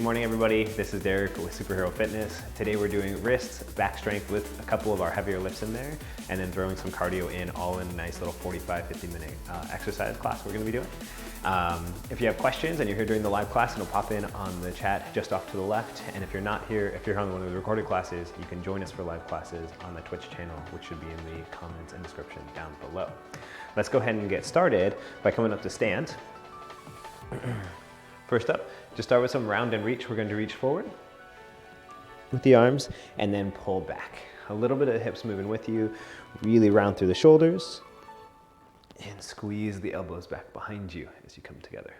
Good morning, everybody. This is Derek with Superhero Fitness. Today we're doing wrists, back strength with a couple of our heavier lifts in there, and then throwing some cardio in, all in a nice little 45-50 minute exercise class we're gonna be doing. If you have questions and you're here during the live class, it'll pop in on the chat just off to the left. And if you're not here, if you're on one of the recorded classes, you can join us for live classes on the Twitch channel, which should be in the comments and description down below. Let's go ahead and get started by coming up to stand. First up, just start with some round and reach. We're going to reach forward with the arms and then pull back. A little bit of the hips moving with you. Really round through the shoulders and squeeze the elbows back behind you as you come together.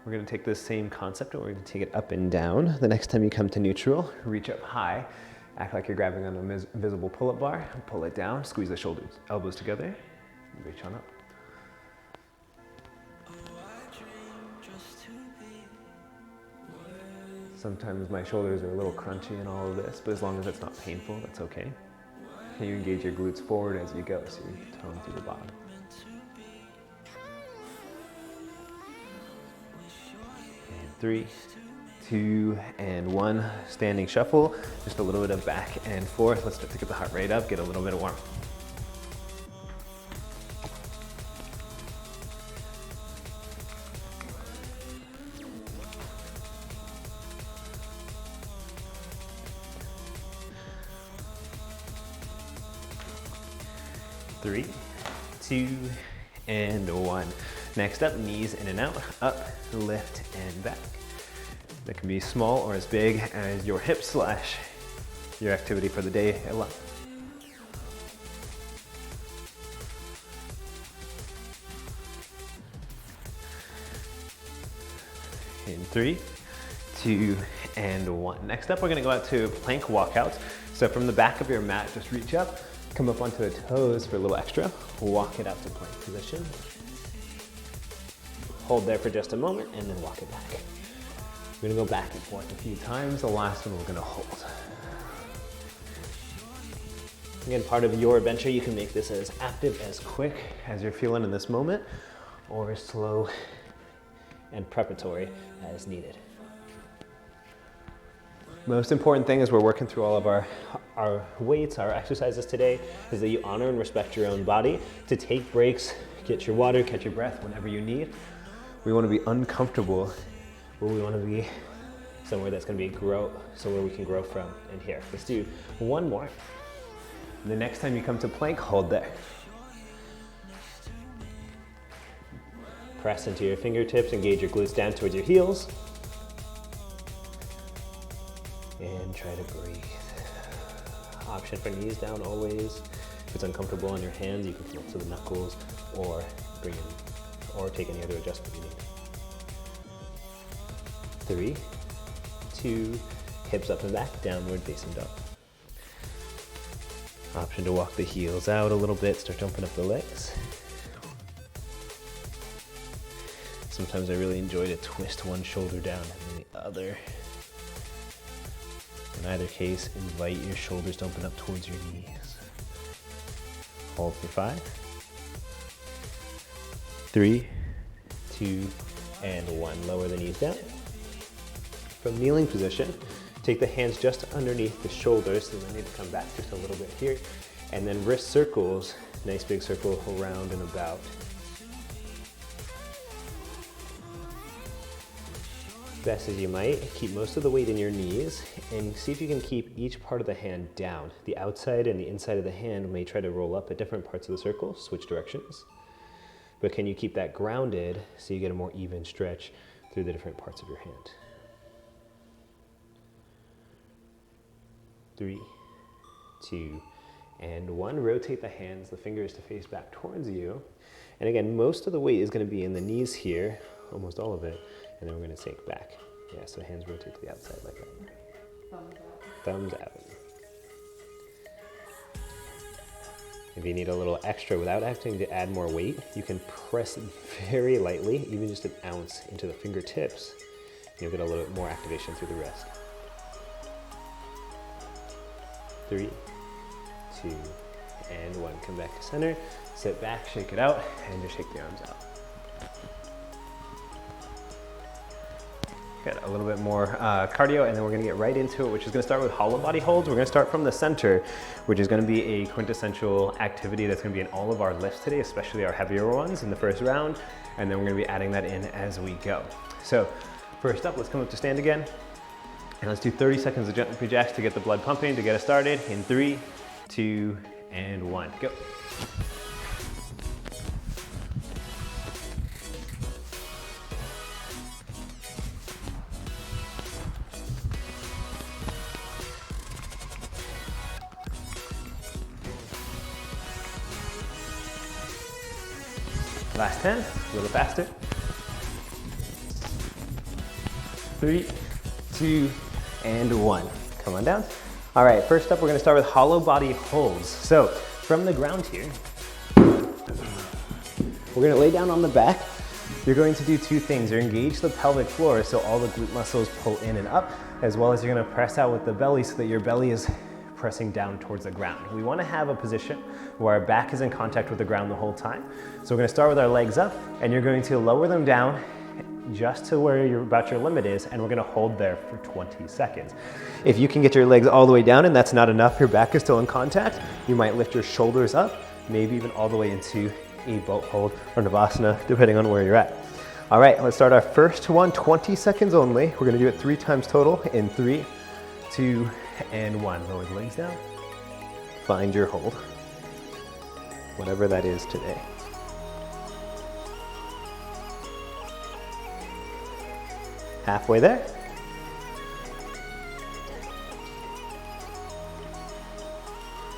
We're going to take this same concept and we're going to take it up and down. The next time you come to neutral, reach up high. Act like you're grabbing on an invisible pull-up bar, pull it down, squeeze the shoulders, elbows together, reach on up. Sometimes my shoulders are a little crunchy in all of this, but as long as it's not painful, that's okay. And you engage your glutes forward as you go, so you tone through the bottom. And 3, 2, and 1. Standing shuffle, just a little bit of back and forth. Let's start to get the heart rate up, get a little bit of warmth. Three, 2, and 1. Next up, knees in and out, up, lift, and back. That can be small or as big as your hip slash your activity for the day allows. In 3, 2, and 1. Next up, we're gonna go out to plank walkouts. So from the back of your mat, just reach up, come up onto the toes for a little extra, walk it out to plank position. Hold there for just a moment and then walk it back. We're gonna go back and forth a few times. The last one we're gonna hold. Again, part of your adventure, you can make this as active, as quick as you're feeling in this moment, or as slow and preparatory as needed. Most important thing as we're working through all of our weights, our exercises today, is that you honor and respect your own body, to take breaks, get your water, catch your breath whenever you need. We wanna be uncomfortable, but we wanna be somewhere that's gonna be somewhere we can grow from in here. Let's do one more. And the next time you come to plank, hold there. Press into your fingertips, engage your glutes down towards your heels. And try to breathe. Option for knees down always. If it's uncomfortable on your hands, you can come up to the knuckles or take any other adjustment you need. 3, 2, hips up and back, downward facing dog. Option to walk the heels out a little bit, start jumping up the legs. Sometimes I really enjoy to twist one shoulder down and then the other. In either case, invite your shoulders to open up towards your knees. Hold for 5, 3, 2, and 1. Lower the knees down. From kneeling position, take the hands just underneath the shoulders, so they need to come back just a little bit here. And then wrist circles, nice big circle around and about. Best as you might, keep most of the weight in your knees and see if you can keep each part of the hand down. The outside and the inside of the hand may try to roll up at different parts of the circle, switch directions. But can you keep that grounded so you get a more even stretch through the different parts of your hand? 3, 2, and 1. Rotate the hands, the fingers to face back towards you. And again, most of the weight is going to be in the knees here, almost all of it. And then we're going to take back. Yeah, so hands rotate to the outside like that. Thumbs out. Thumbs out. If you need a little extra without having to add more weight, you can press very lightly, even just an ounce, into the fingertips. You'll get a little bit more activation through the wrist. 3, 2, and 1. Come back to center, sit back, shake it out, and just shake the arms out. Good, a little bit more cardio, and then we're gonna get right into it, which is gonna start with hollow body holds. We're gonna start from the center, which is gonna be a quintessential activity that's gonna be in all of our lifts today, especially our heavier ones in the first round, and then we're gonna be adding that in as we go. So first up, let's come up to stand again, and let's do 30 seconds of jumping jacks to get the blood pumping, to get us started in 3, 2, and 1, go. Last 10, a little faster. 3, 2, and 1. Come on down. All right, first up, we're gonna start with hollow body holds. So from the ground here, we're gonna lay down on the back. You're going to do 2 things. You're engage the pelvic floor so all the glute muscles pull in and up, as well as you're gonna press out with the belly so that your belly is pressing down towards the ground. We want to have a position where our back is in contact with the ground the whole time. So we're going to start with our legs up, and you're going to lower them down just to where your limit is, and we're going to hold there for 20 seconds. If you can get your legs all the way down and that's not enough, your back is still in contact, you might lift your shoulders up, maybe even all the way into a boat hold or Navasana, depending on where you're at. All right, let's start our first one, 20 seconds only. We're going to do it 3 times total in 3, 2, and 1. Lower the legs down. Find your hold, whatever that is today. Halfway there.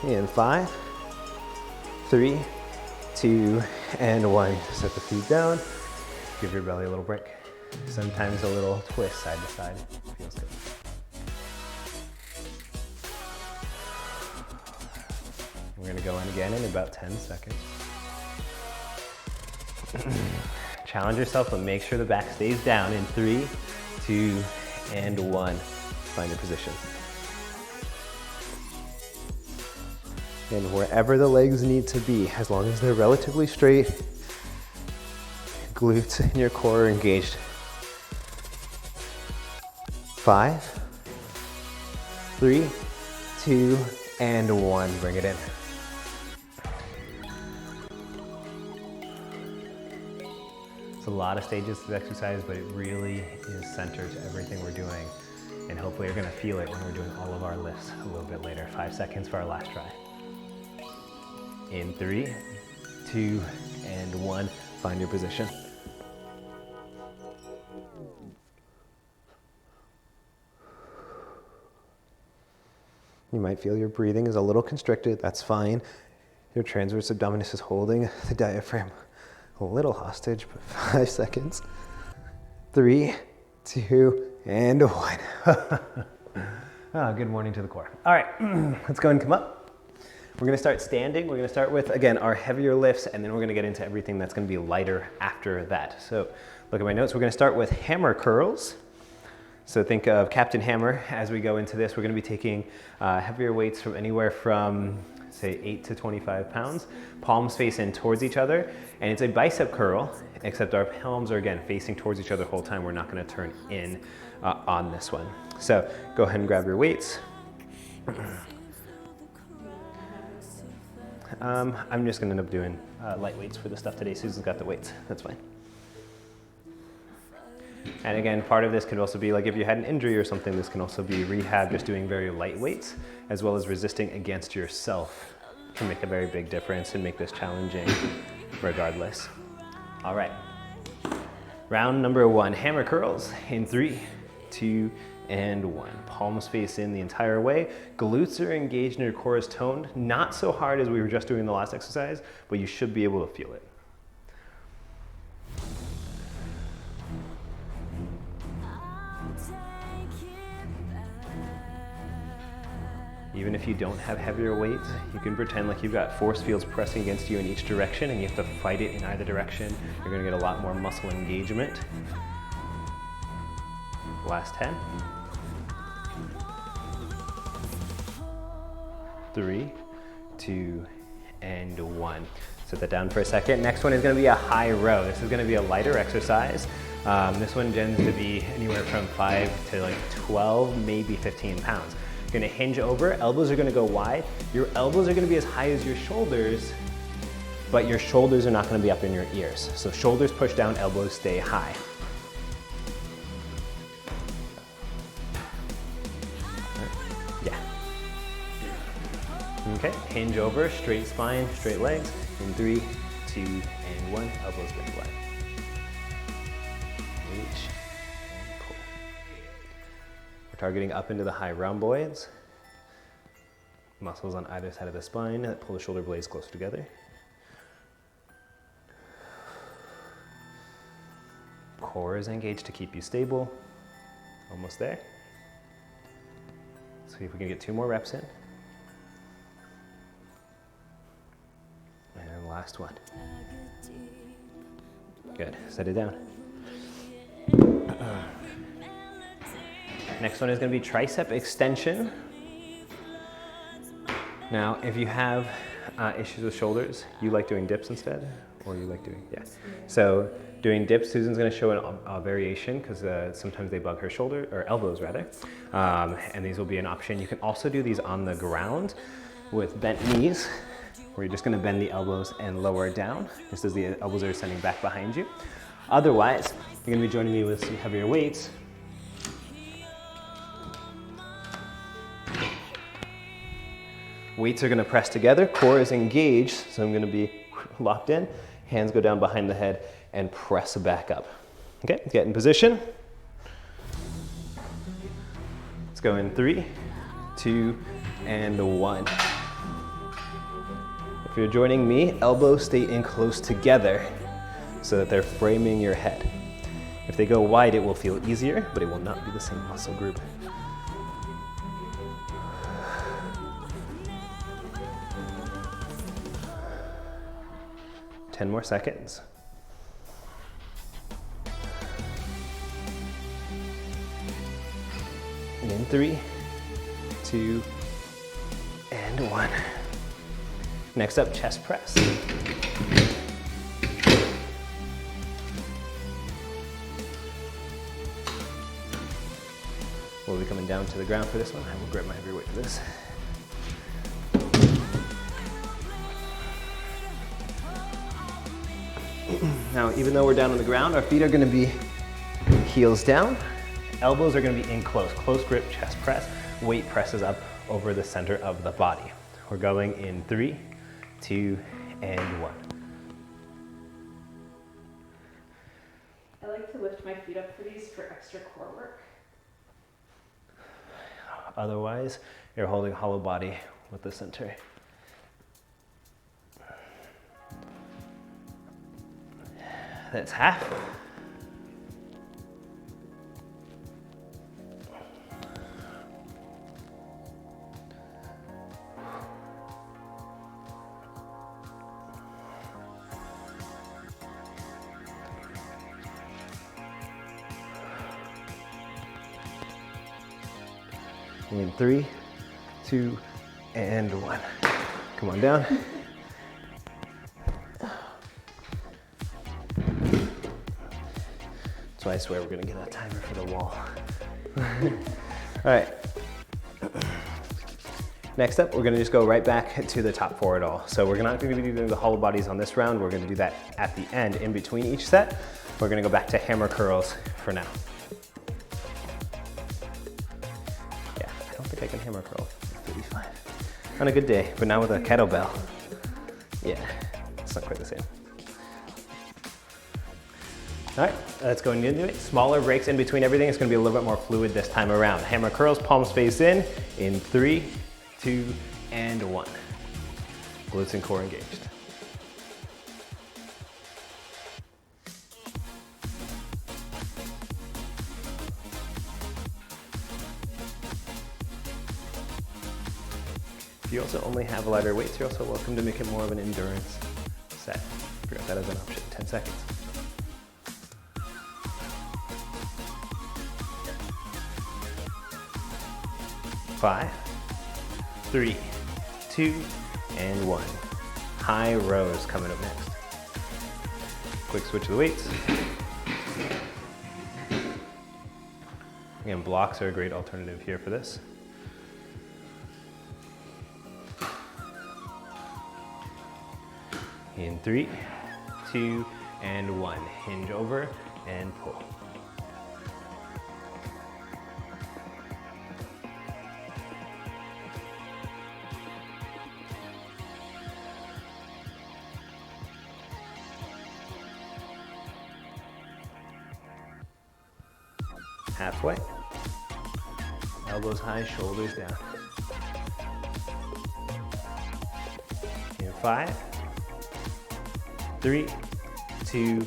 And 5, 3, 2, and 1. Set the feet down. Give your belly a little break. Sometimes a little twist side to side feels good. We're gonna go in again in about 10 seconds. Challenge yourself, but make sure the back stays down in 3, 2, and 1. Find your position. And wherever the legs need to be, as long as they're relatively straight, glutes and your core are engaged. 5, 3, 2, and 1. Bring it in. It's a lot of stages to the exercise, but it really is centered to everything we're doing. And hopefully you're gonna feel it when we're doing all of our lifts a little bit later. 5 seconds for our last try. In 3, 2, and 1, find your position. You might feel your breathing is a little constricted, that's fine. Your transverse abdominis is holding the diaphragm a little hostage, but 5 seconds. 3, 2, and 1. Good morning to the core. All right, let's go and come up. We're gonna start standing. We're gonna start with, again, our heavier lifts, and then we're gonna get into everything that's gonna be lighter after that. So look at my notes. We're gonna start with hammer curls. So think of Captain Hammer as we go into this. We're gonna be taking heavier weights from anywhere from, say, 8 to 25 pounds, palms face in towards each other, and it's a bicep curl, except our palms are, again, facing towards each other the whole time. We're not gonna turn in on this one. So go ahead and grab your weights. I'm just gonna end up doing light weights for the stuff today. Susan's got the weights, that's fine. And again, part of this could also be like if you had an injury or something, this can also be rehab, just doing very light weights, as well as resisting against yourself can make a very big difference and make this challenging regardless. All right, round number 1, hammer curls in 3, 2, and 1. Palms face in the entire way. Glutes are engaged and your core is toned. Not so hard as we were just doing in the last exercise, but you should be able to feel it. Even if you don't have heavier weights, you can pretend like you've got force fields pressing against you in each direction and you have to fight it in either direction. You're gonna get a lot more muscle engagement. Last 10. 3, 2, and 1. Set that down for a second. Next one is going to be a high row. This is going to be a lighter exercise. This one tends to be anywhere from 5 to like 12, maybe 15 pounds. You're going to hinge over, elbows are going to go wide. Your elbows are going to be as high as your shoulders, but your shoulders are not going to be up in your ears. So shoulders push down, elbows stay high. Yeah. Okay, hinge over, straight spine, straight legs. In 3, 2, and 1, elbows bend wide. Reach and pull. We're targeting up into the high rhomboids. Muscles on either side of the spine that pull the shoulder blades closer together. Core is engaged to keep you stable. Almost there. See if we can get 2 more reps in. And last one. Good, set it down. Next one is going to be tricep extension. Now, if you have issues with shoulders, you like doing dips instead? Or you like doing, yeah. So doing dips, Susan's going to show a variation because sometimes they bug her shoulder, or elbows rather. And these will be an option. You can also do these on the ground with bent knees, where you're just going to bend the elbows and lower it down, just as the elbows are sending back behind you. Otherwise, you're going to be joining me with some heavier weights. Weights are going to press together, core is engaged, so I'm going to be locked in, hands go down behind the head and press back up. Okay, get in position. Let's go in 3, 2, and 1. If you're joining me, elbows stay in close together so that they're framing your head. If they go wide, it will feel easier, but it will not be the same muscle group. Ten more seconds. And in 3, 2, and 1. Next up, chest press. We'll be coming down to the ground for this one. I will grab my heavy weight for this. Now, even though we're down on the ground, our feet are going to be heels down. Elbows are going to be in close grip, chest press. Weight presses up over the center of the body. We're going in 3, 2, and 1. I like to lift my feet up for these for extra core work. Otherwise, you're holding hollow body with the center. That's half. In 3, 2, and 1. Come on down. That's why I swear we're gonna get a timer for the wall. All right. Next up, we're gonna just go right back to the top forward all. So we're not gonna be doing the hollow bodies on this round. We're gonna do that at the end, in between each set. We're gonna go back to hammer curls for now. Yeah, I don't think I can hammer curl 35 on a good day, but now with a kettlebell, yeah, it's not quite the same. All right, let's go into it. Smaller breaks in between everything. It's gonna be a little bit more fluid this time around. Hammer curls, palms face in 3, 2, and 1. Glutes and core engaged. If you also only have lighter weights, you're also welcome to make it more of an endurance set. Figure out that as an option. 10 seconds. 5, 3, 2, and 1. High rows coming up next. Quick switch of the weights. Again, blocks are a great alternative here for this. In 3, 2, and 1. Hinge over and pull. Halfway. Elbows high, shoulders down. In 5, 3, 2,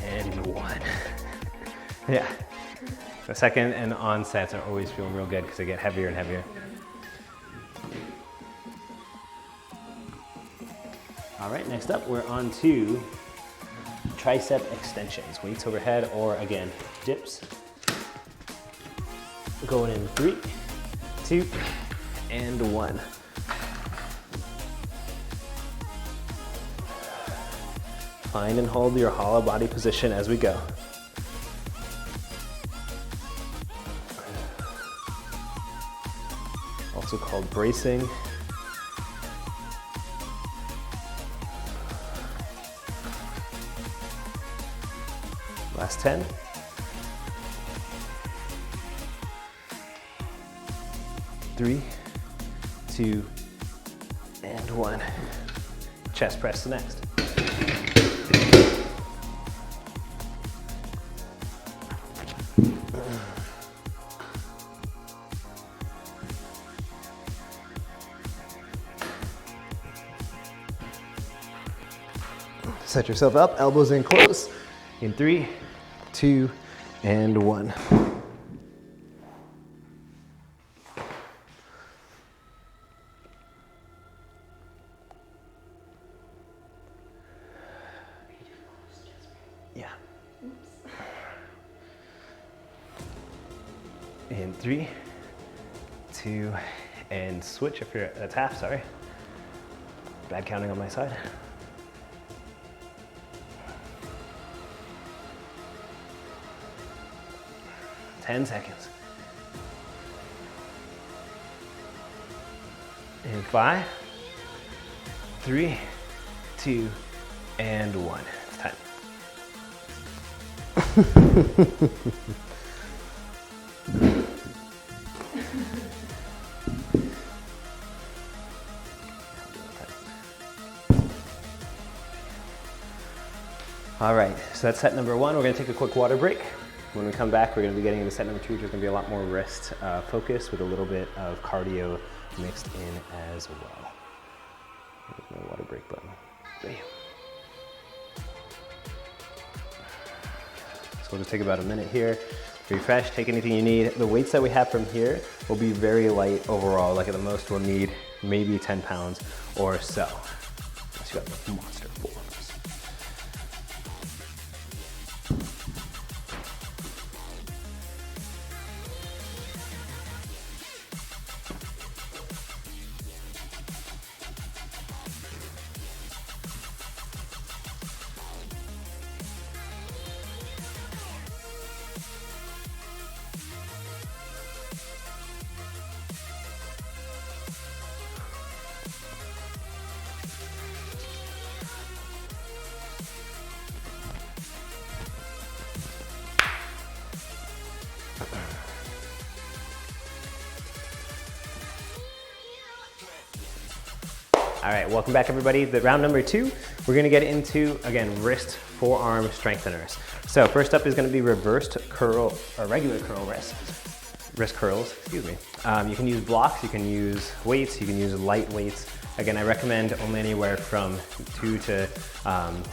and 1. Yeah. The second and on sets are always feeling real good because they get heavier and heavier. All right, next up, we're on to tricep extensions. Weights overhead, or again, dips. Going in 3, 2, and 1. Find and hold your hollow body position as we go. Also called bracing. Last 10. 3, 2, and 1. Chest press the next. Set yourself up, elbows in close. In 3, 2, and 1. Yeah. Oops. In 3, 2, and switch if you're, that's half, sorry. Bad counting on my side. 10 seconds. In 5, 3, 2, and 1. It's time. All right, so that's set number 1. We're gonna take a quick water break. When we come back, we're gonna be getting into set number 2, which is gonna be a lot more wrist focus with a little bit of cardio mixed in as well. There's my water break button. Bam. So we'll just take about a minute here, refresh, take anything you need. The weights that we have from here will be very light overall. Like at the most, we'll need maybe 10 pounds or so. Unless you got the monster forms. All right, welcome back everybody. The round number 2, we're gonna get into, again, wrist forearm strengtheners. So first up is gonna be reversed curl, or regular curl wrist curls, excuse me. You can use blocks, you can use weights, you can use light weights. Again, I recommend only anywhere from 2 to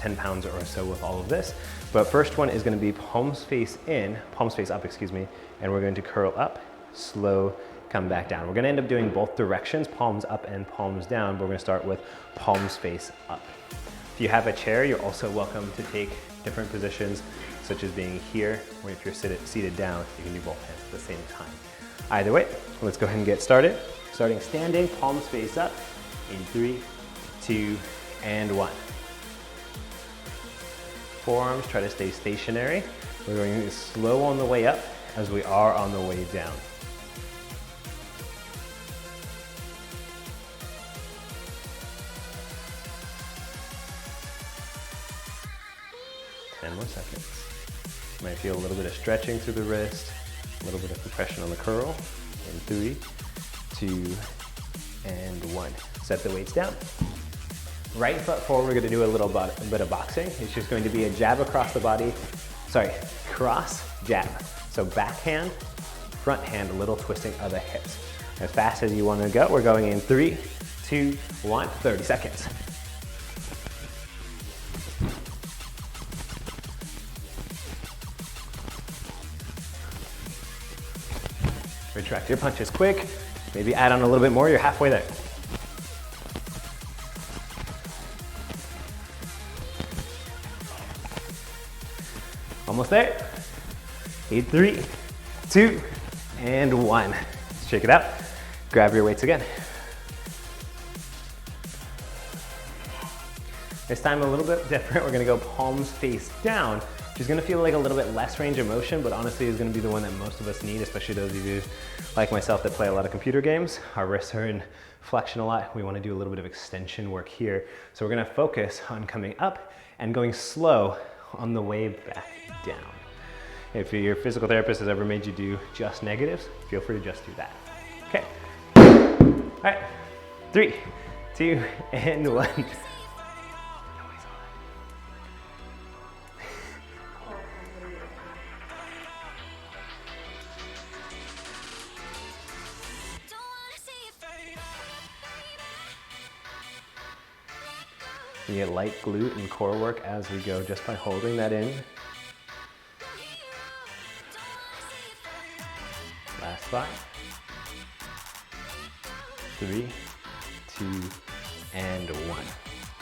10 pounds or so with all of this. But first one is gonna be palms face up, excuse me, and we're going to curl up, slow, come back down. We're gonna end up doing both directions, palms up and palms down, but we're gonna start with palms face up. If you have a chair, you're also welcome to take different positions, such as being here, or if you're seated down, you can do both hands at the same time. Either way, let's go ahead and get started. Starting standing, palms face up, in 3, 2, and 1. Forearms, try to stay stationary. We're going to slow on the way up as we are on the way down. More seconds. You might feel a little bit of stretching through the wrist, a little bit of compression on the curl. In 3, 2, and 1. Set the weights down. Right foot forward, we're gonna do a little bit of boxing. It's just going to be a jab across the body. Sorry, cross, jab. So backhand, front hand, a little twisting of the hips. As fast as you wanna go, we're going in 3, 2, 1, 30 seconds. Retract your punches quick. Maybe add on a little bit more, you're halfway there. Almost there. 8, 3, 2, and 1. Let's shake it out. Grab your weights again. This time a little bit different. We're gonna go palms face down, which is gonna feel like a little bit less range of motion, but honestly is gonna be the one that most of us need, especially those of you like myself that play a lot of computer games. Our wrists are in flexion a lot. We wanna do a little bit of extension work here. So we're gonna focus on coming up and going slow on the way back down. If your physical therapist has ever made you do just negatives, feel free to just do that. Okay. All right. 3, 2, and 1. You get light glute and core work as we go just by holding that in. Last 5, 3, 2, and 1.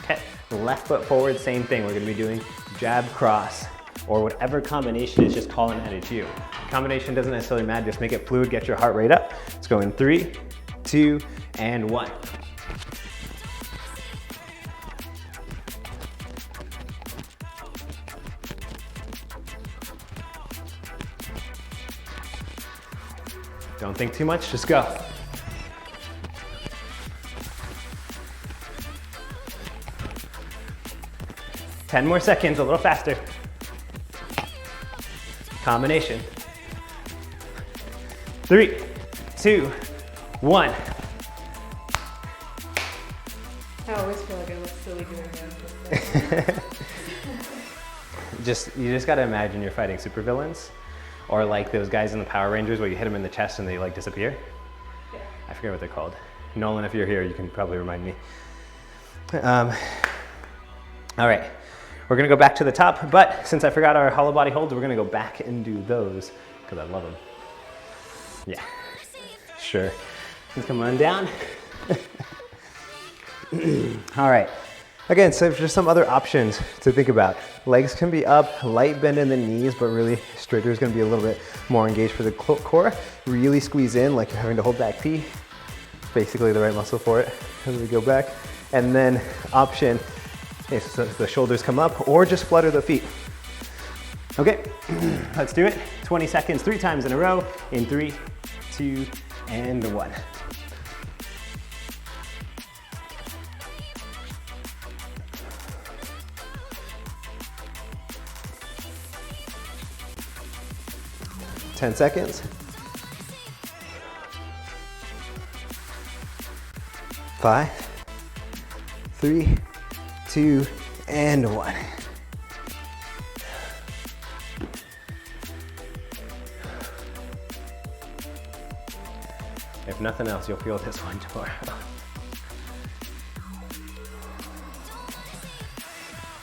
Okay, left foot forward, same thing. We're gonna be doing jab, cross, or whatever combination is just calling out at you. Combination doesn't necessarily matter, just make it fluid, get your heart rate up. Let's go in 3, 2, and 1. Don't think too much, just go. Ten more seconds, a little faster. Combination. 3, 2, 1. I always feel like I look silly doing that. You just gotta imagine you're fighting supervillains. Or like those guys in the Power Rangers where you hit them in the chest and they like disappear. Yeah. I forget what they're called. Nolan, if you're here, you can probably remind me. All right, we're gonna go back to the top, but since I forgot our hollow body holds, we're gonna go back and do those because I love them. Yeah, sure. Let's come on down. All right. Again, so there's some other options to think about. Legs can be up, light bend in the knees, but really straighter is gonna be a little bit more engaged for the core. Really squeeze in like you're having to hold back P. Basically the right muscle for it as we go back. And then option is so the shoulders come up or just flutter the feet. Okay, let's do it. 20 seconds, 3 times in a row. In 3, 2, and 1. Ten seconds. 5, 3, 2, and 1. If nothing else, you'll feel this one tomorrow.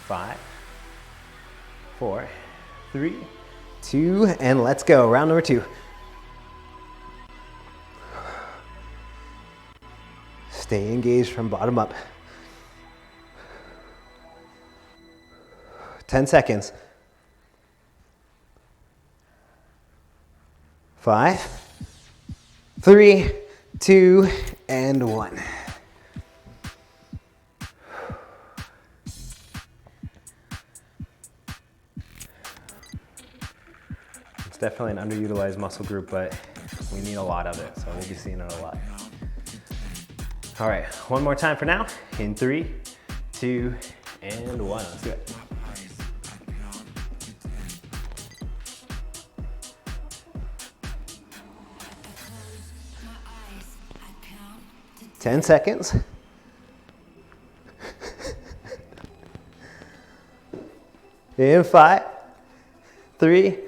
5, 4, 3, 2, and let's go. Round number 2. Stay engaged from bottom up. 10 seconds. 5, 3, 2, and 1. definitely an underutilized muscle group, but we need a lot of it, so we'll be seeing it a lot. All right, one more time for now. In 3, 2, and 1. Let's do it. 10 seconds. In 5, 3,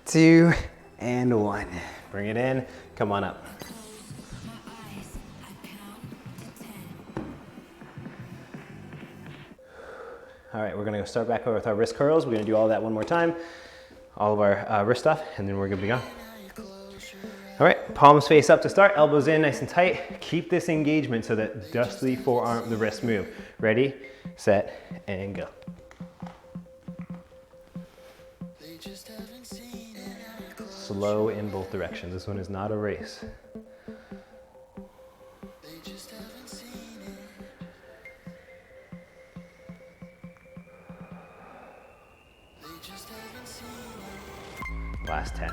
2, and 1. Bring it in, come on up. All right, we're gonna start back over with our wrist curls. We're gonna do all that one more time, all of our wrist stuff, and then we're gonna be gone. All right, palms face up to start, elbows in nice and tight. Keep this engagement so that just the forearm, the wrist move. Ready, set, and go. Slow in both directions. This one is not a race. Last 10.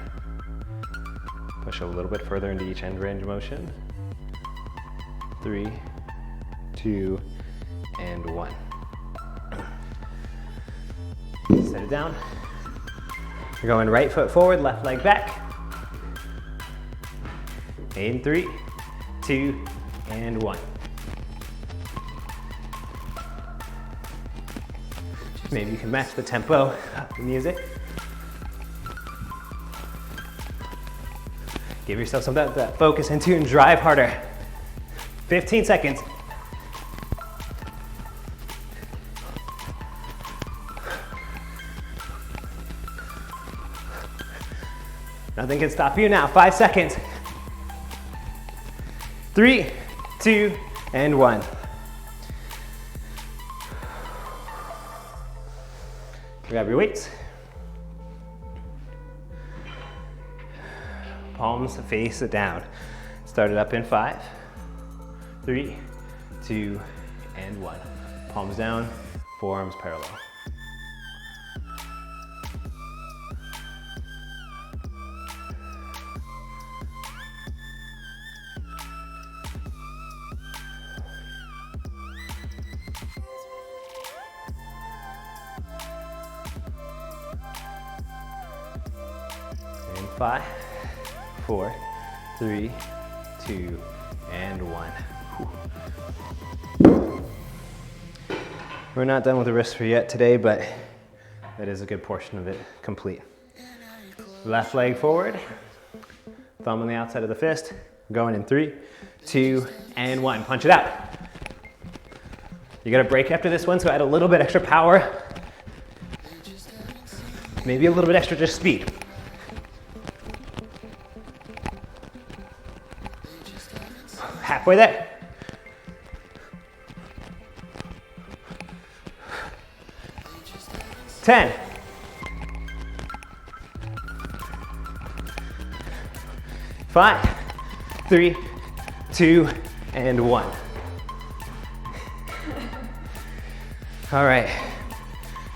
Push a little bit further into each end range of motion. 3, 2, and 1. Set it down. You're going right foot forward, left leg back. In 3, 2, and 1. Maybe you can match the tempo of the music. Give yourself some of that focus into and drive harder. 15 seconds. Nothing can stop you now. 5 seconds. 3, 2, and 1. Grab your weights. Palms face down. Start it up in 5, 3, 2, and 1. Palms down, forearms parallel. In 5, 4, 3, 2, and 1. We're not done with the wrist for yet today, but that is a good portion of it complete. Left leg forward, thumb on the outside of the fist. Going in 3, 2, and 1. Punch it out. You got a break after this one, so add a little bit extra power. Maybe a little bit extra just speed. Halfway there. 10. 5, 3, 2, and 1. All right,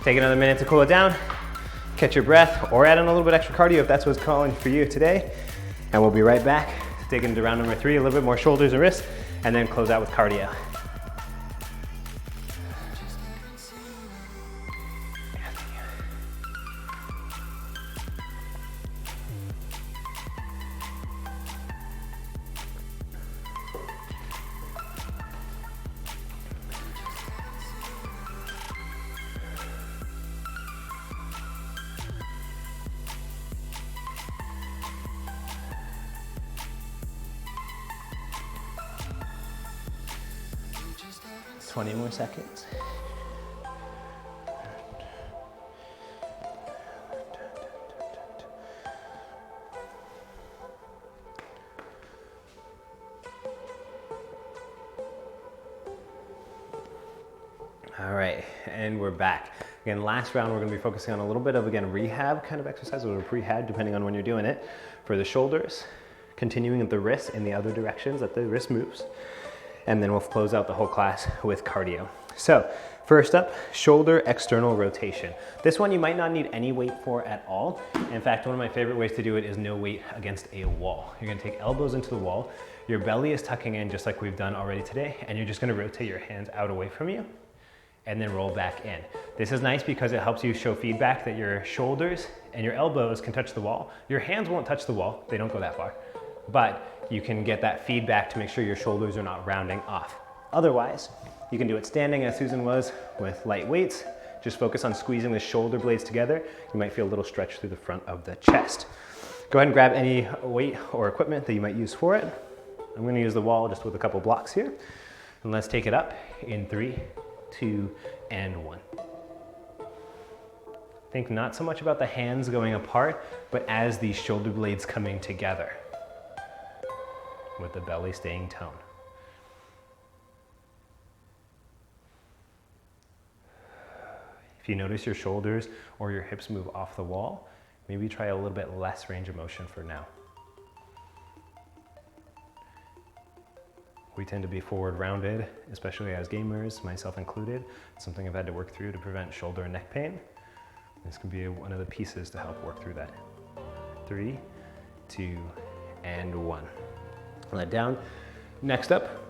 take another minute to cool it down, catch your breath, or add in a little bit extra cardio if that's what's calling for you today. And we'll be right back, dig into round number 3, a little bit more shoulders and wrists, and then close out with cardio. Twenty more seconds. All right, and we're back. Again, last round we're gonna be focusing on a little bit of, again, rehab kind of exercise, or prehab, depending on when you're doing it, for the shoulders, continuing with the wrists in the other directions that the wrist moves. And then we'll close out the whole class with cardio. So First up, shoulder external rotation. This one you might not need any weight for at all. In fact, one of my favorite ways to do it is no weight against a wall. You're gonna take elbows into the wall, your belly is tucking in just like we've done already today, and you're just gonna rotate your hands out away from you and then roll back in. This is nice because it helps you show feedback that your shoulders and your elbows can touch the wall. Your hands won't touch the wall, they don't go that far, but you can get that feedback to make sure your shoulders are not rounding off. Otherwise, you can do it standing as Susan was with light weights. Just focus on squeezing the shoulder blades together. You might feel a little stretch through the front of the chest. Go ahead and grab any weight or equipment that you might use for it. I'm gonna use the wall just with a couple blocks here. And let's take it up in 3, 2, and 1. Think not so much about the hands going apart, but as these shoulder blades coming together with the belly staying toned. If you notice your shoulders or your hips move off the wall, maybe try a little bit less range of motion for now. We tend to be forward rounded, especially as gamers, myself included. It's something I've had to work through to prevent shoulder and neck pain. This can be one of the pieces to help work through that. 3, 2, and 1. Let down. Next up,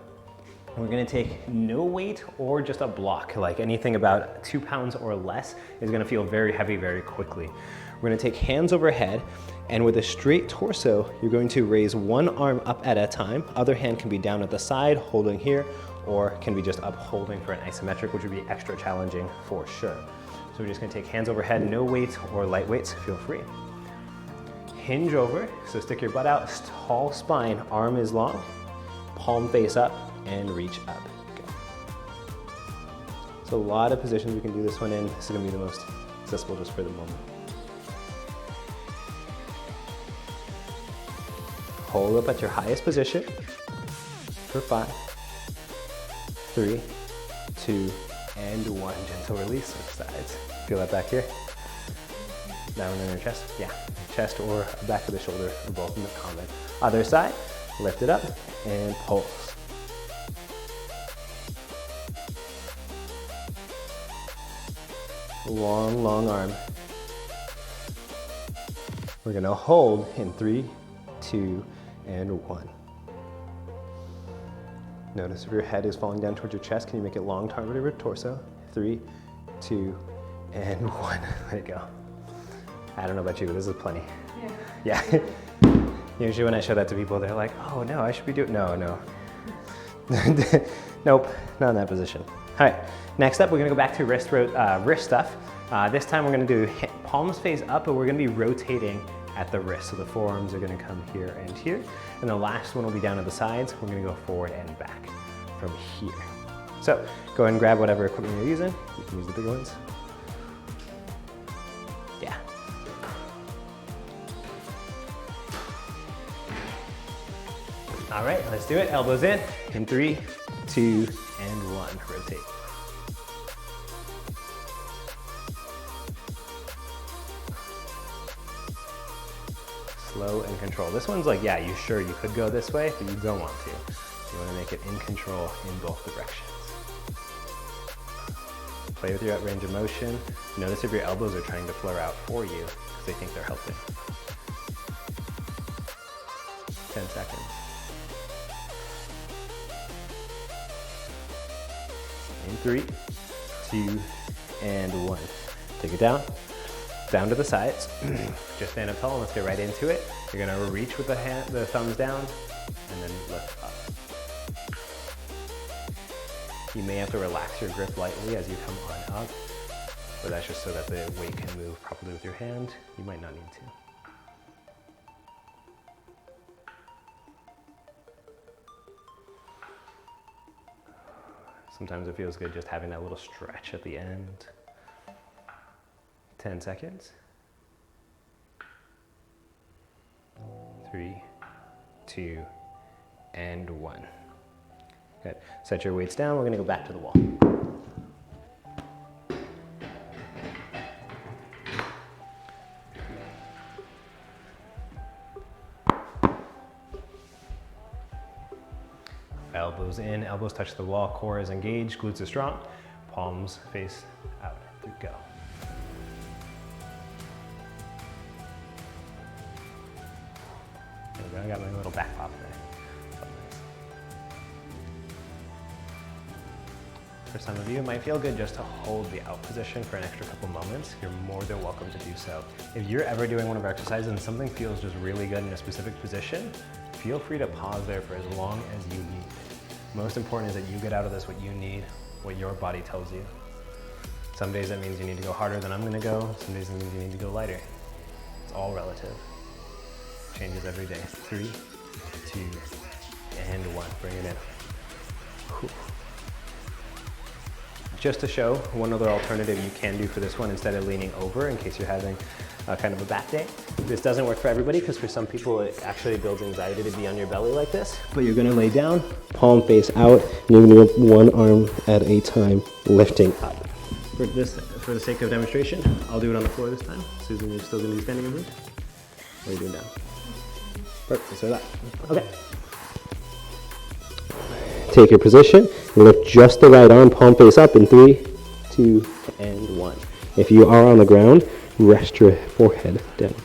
we're gonna take no weight or just a block, like anything about 2 pounds or less is gonna feel very heavy very quickly. We're gonna take hands overhead, and with a straight torso, you're going to raise one arm up at a time. Other hand can be down at the side, holding here, or can be just up holding for an isometric, which would be extra challenging for sure. So we're just gonna take hands overhead, no weights or light weights, feel free. Hinge over, so stick your butt out, tall spine, arm is long, palm face up, and reach up. Go. So a lot of positions we can do this one in. This is gonna be the most accessible just for the moment. Hold up at your highest position for 5, 3, 2, and 1. Gentle release with sides. Feel that back here? That one in your chest? Yeah, chest or back of the shoulder or both in the common. Other side, lift it up and pulse. Long, long arm. We're gonna hold in 3, 2, and 1. Notice if your head is falling down towards your chest, can you make it long, target over torso? 3, 2, and 1. Let it go. I don't know about you, but this is plenty. Yeah. Usually when I show that to people, they're like, oh no, I should be doing, no. Nope, not in that position. All right, next up, we're gonna go back to wrist stuff. This time we're gonna do palms face up, but we're gonna be rotating at the wrist. So the forearms are gonna come here and here. And the last one will be down at the sides. We're gonna go forward and back from here. So go ahead and grab whatever equipment you're using. You can use the bigger ones. Yeah. All right, let's do it. Elbows in 3, 2, and 1. Rotate. Slow and control. This one's like, yeah, you could go this way, but you don't want to. You want to make it in control in both directions. Play with your range of motion. Notice if your elbows are trying to flare out for you because they think they're helping. 10 seconds. In 3, 2, and 1. Take it down. Down to the sides. Just stand up tall and let's get right into it. You're gonna reach with the thumbs down and then lift up. You may have to relax your grip lightly as you come on up, but that's just so that the weight can move properly with your hand. You might not need to. Sometimes it feels good just having that little stretch at the end. 10 seconds. 3, 2, and 1. Good. Set your weights down. We're going to go back to the wall. Elbows in, elbows touch the wall, core is engaged, glutes are strong. palms face out. Go. There we go, I got my little back pop there. For some of you, it might feel good just to hold the out position for an extra couple moments. You're more than welcome to do so. If you're ever doing one of our exercises and something feels just really good in a specific position, feel free to pause there for as long as you need. Most important is that you get out of this what you need, what your body tells you. Some days that means you need to go harder than I'm gonna go. Some days it means you need to go lighter. It's all relative. Changes every day. 3, 2, and 1. Bring it in. Whew. Just to show one other alternative you can do for this one instead of leaning over in case you're having kind of a bad day. This doesn't work for everybody because for some people it actually builds anxiety to be on your belly like this. But you're gonna lay down, palm face out, and you're gonna do one arm at a time, lifting up. For the sake of demonstration, I'll do it on the floor this time. Susan, you're still gonna be standing in blue? Or are you doing down? Perfect, so that. Okay. Take your position, lift just the right arm, palm face up in 3, 2, and 1. If you are on the ground, rest your forehead down.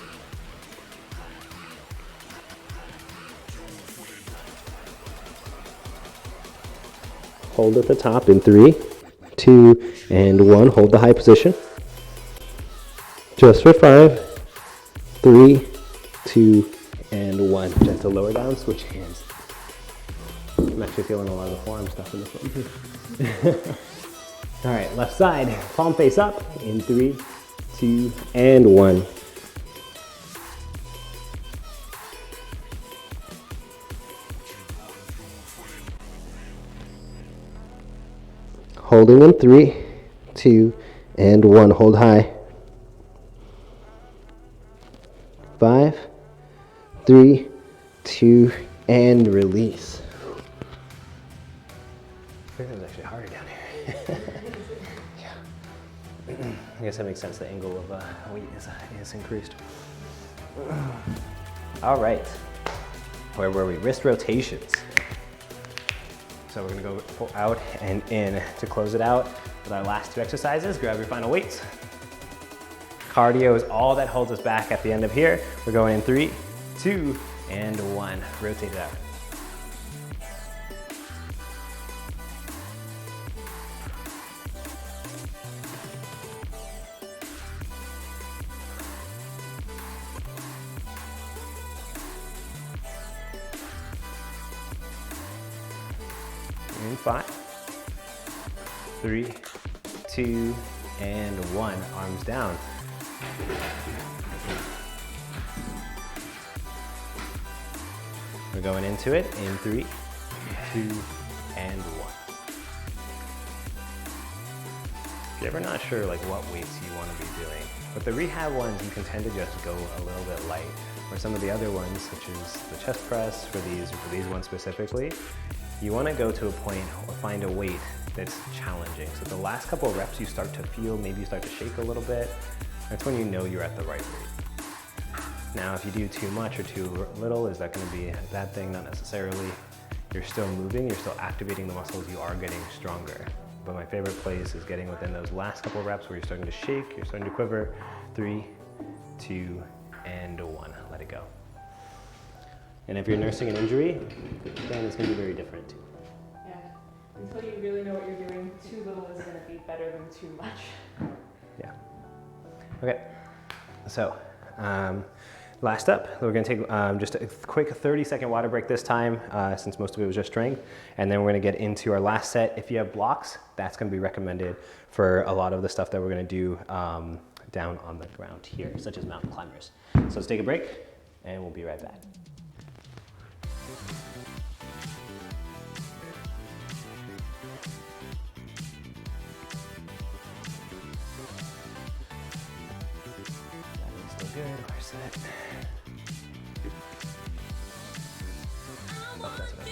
Hold at the top in 3, 2, and 1. Hold the high position. Just for 5, 3, 2, and 1. Just to lower down, switch hands. I'm actually feeling a lot of the forearm stuff in this one too. All right, left side, palm face up in 3, 2, and 1. Holding in 3, 2, and 1. Hold high. 5, 3, 2, and release. I think it was actually harder down here. Yeah. I guess that makes sense. The angle of weight is increased. All right. Where were we? Wrist rotations. So we're gonna go out and in to close it out with our last 2 exercises. Grab your final weights. Cardio is all that holds us back at the end of here. We're going in 3, 2, and 1. Rotate it out. In 5, 3, 2, and 1. Arms down. We're going into it in 3, 2, and 1. If you're ever not sure like what weights you want to be doing, with the rehab ones you can tend to just go a little bit light. Or some of the other ones, such as the chest press for these ones specifically, you want to go to a point or find a weight that's challenging. So the last couple of reps you start to feel, maybe you start to shake a little bit, that's when you know you're at the right weight. Now if you do too much or too little, is that going to be a bad thing? Not necessarily. You're still moving, you're still activating the muscles, you are getting stronger. But my favorite place is getting within those last couple reps where you're starting to shake, you're starting to quiver. 3, 2, and 1. Let it go. And if you're nursing an injury, then it's going to be very different too. Yeah. Until you really know what you're doing, too little is going to be better than too much. Yeah. Okay. So, last up, we're going to take just a quick 30-second water break this time, since most of it was just strength. And then we're going to get into our last set. If you have blocks, that's going to be recommended for a lot of the stuff that we're going to do down on the ground here, such as mountain climbers. So let's take a break, and we'll be right back. Good, where's that? Oh, that's what I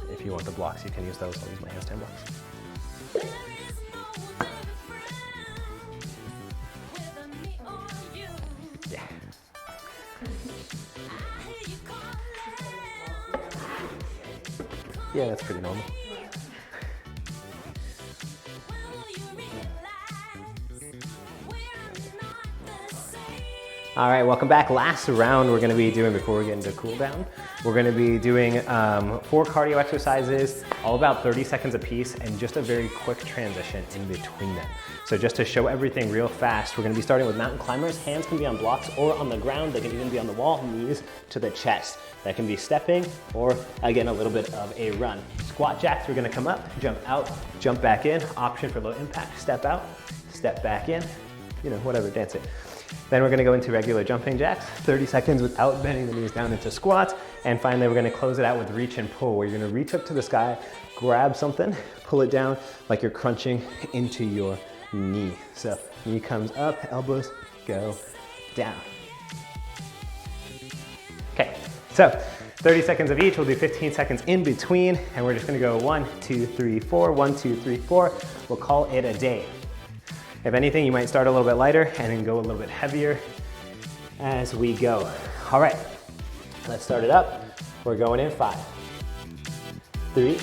did. If you want the blocks, you can use those. I'll use my handstand blocks. Yeah. Yeah, that's pretty normal. All right, welcome back. Last round we're gonna be doing, before we get into cool down, we're gonna be doing 4 cardio exercises, all about 30 seconds a piece, and just a very quick transition in between them. So just to show everything real fast, we're gonna be starting with mountain climbers. Hands can be on blocks or on the ground. They can even be on the wall, knees to the chest. That can be stepping or, again, a little bit of a run. Squat jacks, we're gonna come up, jump out, jump back in. Option for low impact, step out, step back in, you know, whatever, dance it. Then we're gonna go into regular jumping jacks, 30 seconds without bending the knees down into squats. And finally, we're gonna close it out with reach and pull, where you're gonna reach up to the sky, grab something, pull it down like you're crunching into your knee. So knee comes up, elbows go down. Okay, so 30 seconds of each. We'll do 15 seconds in between, and we're just gonna go 1, 2, 3, 4, 1, 2, 3, 4. We'll call it a day. If anything, you might start a little bit lighter and then go a little bit heavier as we go. All right, let's start it up. We're going in 5, 3,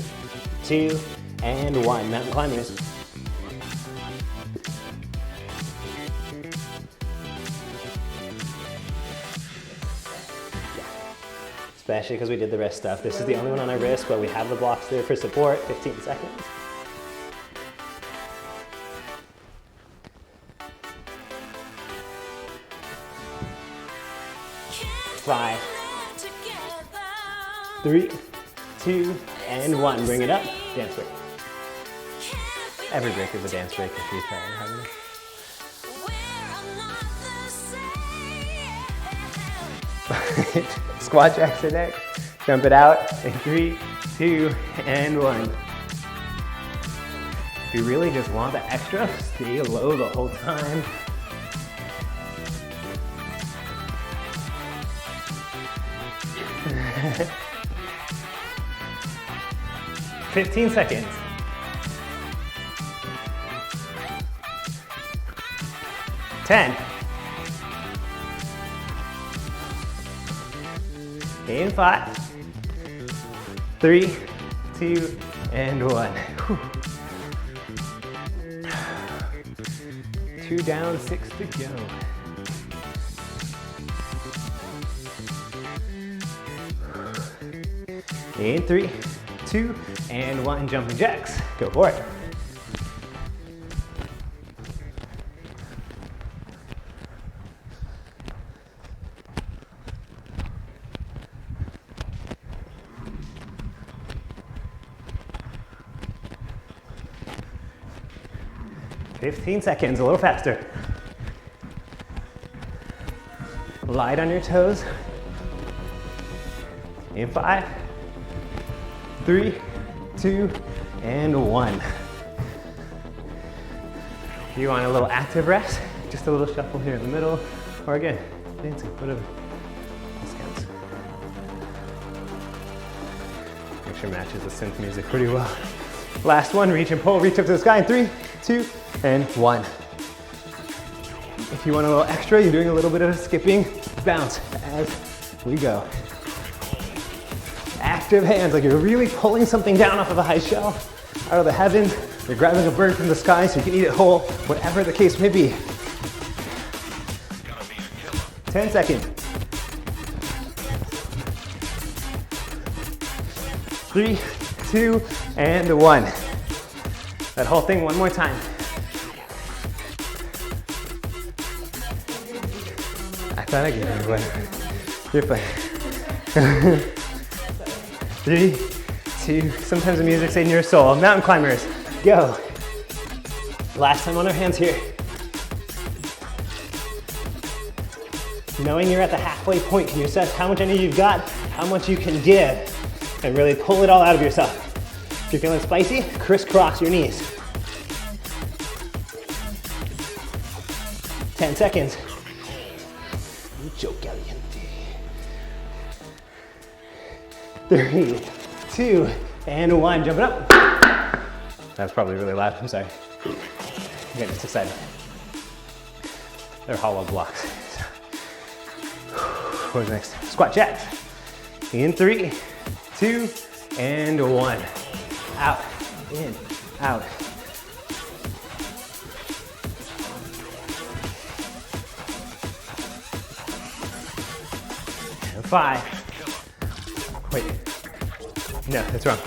2, and 1. Mountain climbers. Especially because we did the wrist stuff. This is the only one on our wrist, but we have the blocks there for support. 15 seconds. 5, 3, 2, and 1. Bring it up. Dance break. Every break is a dance break if you try having it. Squat jacks are next. Jump it out in 3, 2, and 1. If you really just want the extra, stay low the whole time. 15 seconds. 10. In 5, 3, 2, and 1. Whew. 2 down, 6 to go. In 3, 2, and 1. Jumping jacks. Go for it. "15 seconds, a little faster. Light on your toes. In 5, 3, 2, and 1. If you want a little active rest, just a little shuffle here in the middle, or again, dancing, whatever. This counts. Make sure it matches the synth music pretty well. Last one, reach and pull, reach up to the sky in 3, 2, and 1. If you want a little extra, you're doing a little bit of a skipping bounce as we go. Active hands, like you're really pulling something down off of a high shelf, out of the heavens. You're grabbing a bird from the sky so you can eat it whole, whatever the case may be. 10 seconds. 3, 2, and 1. That whole thing one more time. I thought I could do it. You're fine. 3, 2, sometimes the music's in your soul. Mountain climbers, go. Last time on our hands here. Knowing you're at the halfway point, can you assess how much energy you've got, how much you can give, and really pull it all out of yourself. If you're feeling spicy, crisscross your knees. 10 seconds. Mucho caliente. 3, 2, and 1. Jump it up. That was probably really loud. I'm sorry. I'm getting just excited. They're hollow blocks. What's next? Squat jacks. In 3, 2, and 1. Out, in, out. 5. Wait. No, that's wrong.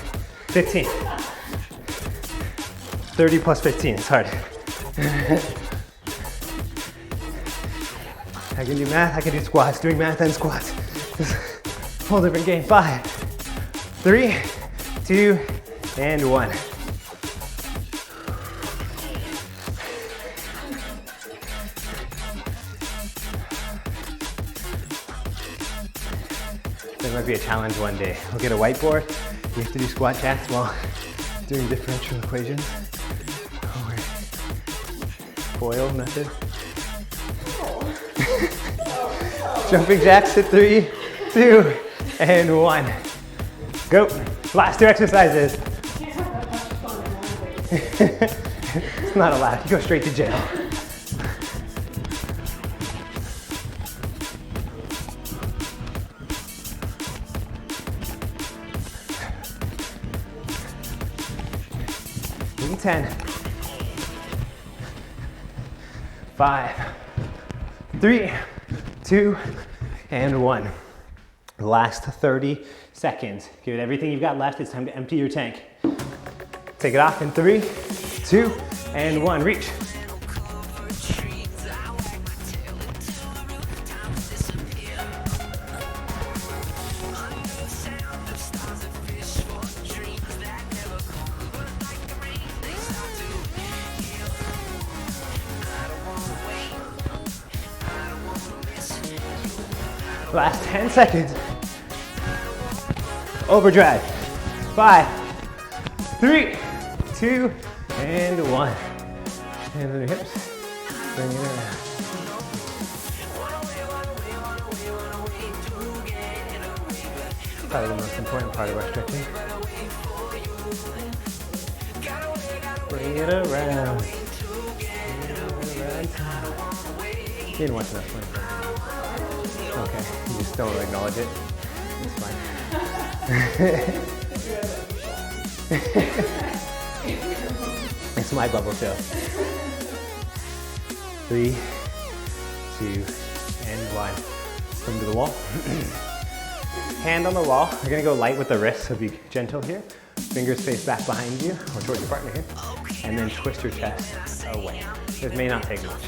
15. 30 plus 15, it's hard. I can do math, I can do squats. Doing math and squats is a whole different game. 5, 3, 2, and 1. There might be a challenge one day. We'll get a whiteboard. You have to do squat jacks while doing differential equations. Or FOIL method. Jumping jacks at 3, 2, and 1. Go. Last 2 exercises. It's not allowed. You go straight to jail. In 10. 5, 3, 2, and 1. Last 30 seconds. Give it everything you've got left. It's time to empty your tank. Take it off in 3, 2, and 1. Reach. Last 10 seconds. Overdrive. 5, 3, 2, and 1. Hands on your hips. Bring it around. Probably the most important part of our stretching. Bring it around. You didn't watch enough one. Okay, you just don't acknowledge it. It's fine. It's my bubble show. 3, 2, and 1. Come to the wall. Hand on the wall. We're gonna go light with the wrists, so be gentle here. Fingers face back behind you, or towards your partner here. And then twist your chest away. This may not take much.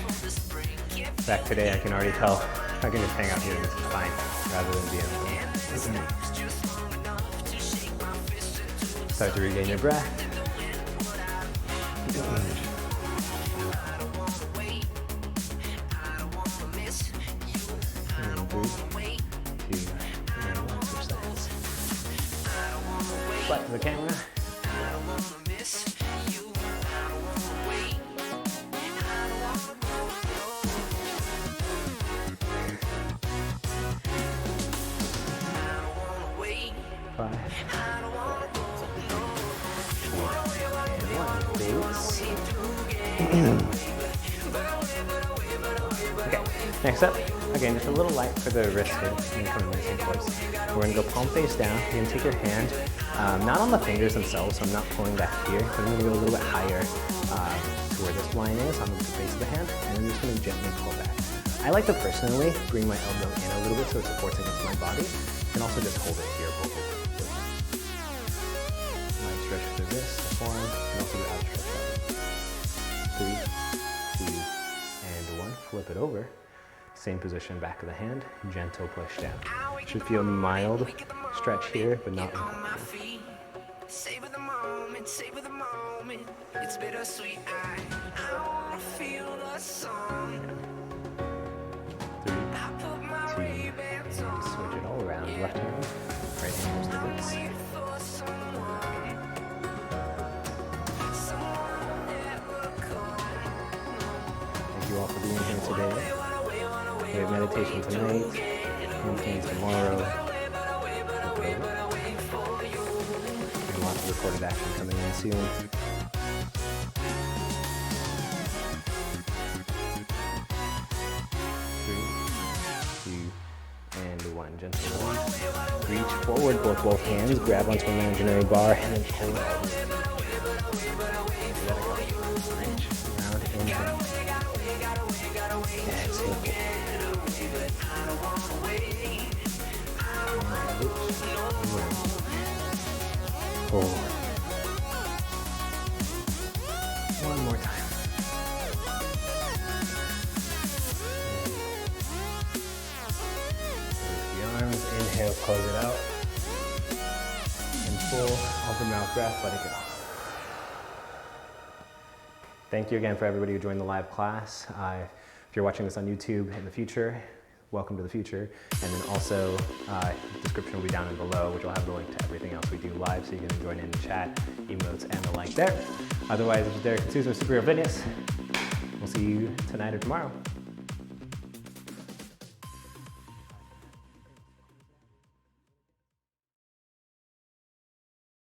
In fact, today I can already tell I can just hang out here and this is fine, rather than be on the Start to regain your breath. And 3, 2, and 1. Switch sides. Butt to the camera. 5, 4, and 1. Okay, next up, again, just a little light for the wrist here. And come nice and close. We're gonna go palm face down. You're gonna take your hand, not on the fingers themselves, so I'm not pulling back here, but I'm gonna go a little bit higher to where this line is on the base of the hand, and I'm just gonna gently pull back. I like to personally bring my elbow in a little bit so it supports against my body, and also just hold it here. Stretch the wrist, the forearm, and also the outstretched elbow. 3, 2, and 1. Flip it over. Same position, back of the hand. Gentle push down. Should feel mild stretch here, but not uncomfortable. Savor the moment, savor the moment. It's bittersweet. I wanna feel the sun. 3, 2, and switch it all around. Left hand, right hand goes to the base. Thank you all for being here today. We have meditation tonight, meetings tomorrow, and lots of recorded action coming in soon. 3, 2, and 1. Gentle release. Reach forward, both hands, grab onto an imaginary bar, and then pull it all the way. Reach, round, inhale. Exhale. Forward. One more time. Release the arms, inhale, close it out. And full open mouth breath, let it go. Thank you again for everybody who joined the live class. If you're watching this on YouTube in the future, welcome to the future. And then also, the description will be down and below, which will have the link to everything else we do live, so you can join in the chat, emotes, and the like there. Otherwise, this is Derek and Susan with Superhero Fitness. We'll see you tonight or tomorrow.